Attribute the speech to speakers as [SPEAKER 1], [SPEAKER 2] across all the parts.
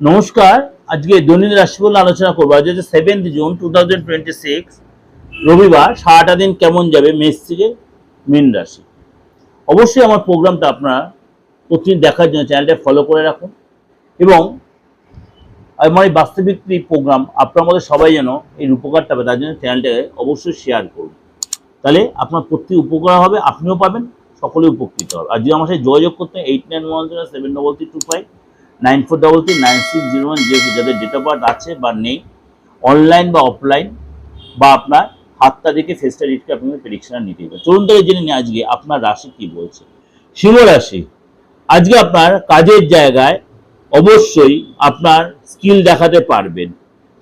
[SPEAKER 1] নমস্কার। আজকে দৈনিক রাশিফল আলোচনা করবো। আজ হচ্ছে 7 জুন 2026 রবিবার। সারাটা দিন কেমন যাবে মেষ থেকে মীন রাশি। অবশ্যই আমার প্রোগ্রামটা আপনারা প্রতিদিন দেখার জন্য চ্যানেলটা ফলো করে রাখুন এবং আমার এই বাস্তবিক প্রোগ্রাম আপনার মধ্যে সবাই যেন এই উপকারটা পাবে তার জন্য চ্যানেলটাকে অবশ্যই শেয়ার করুন। তাহলে আপনার প্রতি উপকার হবে, আপনিও পাবেন, সকলে উপকৃত হবে। আর যদি আমার সাথে যোগাযোগ করতে 89107225 9433960106, যাদের ডেট অফ বার্থ আছে বা নেই, অনলাইন বা অফলাইন বা আপনার হাতটা দেখে ফেসটা রিডকে আপনাদের প্রেডিকশন নিতে হবে। চলুন তাহলে জেনে নিই আজকে আপনার রাশি কি বলছে। সিংহ রাশি, আজকে আপনার কাজের জায়গায় অবশ্যই আপনার স্কিল দেখাতে পারবেন।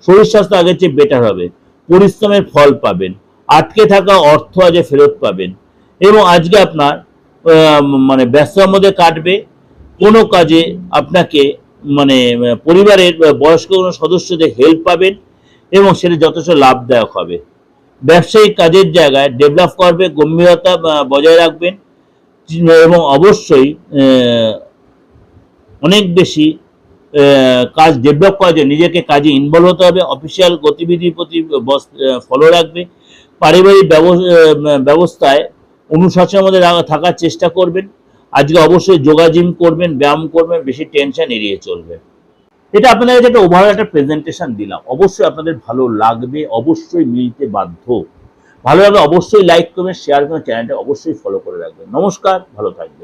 [SPEAKER 1] শরীর স্বাস্থ্য আগের চেয়ে বেটার হবে, পরিশ্রমের ফল পাবেন, আটকে থাকা অর্থ আজ ফেরত পাবেন এবং আজকে আপনার মানে ব্যস্ততার মধ্যে কাটবে। কোনো কাজে আপনাকে মানে পরিবারের বয়স্ক কোনো সদস্যদের হেল্প পাবেন এবং সেটা যথেষ্ট লাভদায়ক হবে। ব্যবসায়িক কাজের জায়গায় ডেভেলপ করবে, গম্ভীরতা বজায় রাখবেন এবং অবশ্যই অনেক বেশি কাজ ডেভেলপ করার জন্য নিজেকে কাজে ইনভলভ হতে হবে। অফিসিয়াল গতিবিধির প্রতি ফলো রাখবে। পারিবারিক ব্যবস্থায় অনুশাসনের মধ্যে থাকার চেষ্টা করবেন। আজকে অবশ্যই যোগা জিম করবেন, ব্যায়াম করবেন, বেশি টেনশন এড়িয়ে চলবে। এটা আপনাদের কাছে একটা ওভারঅল একটা প্রেজেন্টেশন দিলাম। অবশ্যই আপনাদের ভালো লাগবে, অবশ্যই মিলতে বাধ্য। ভালো লাগলে অবশ্যই লাইক করবেন, শেয়ার করবেন, চ্যানেলটা অবশ্যই ফলো করে রাখবেন। নমস্কার, ভালো থাকবেন।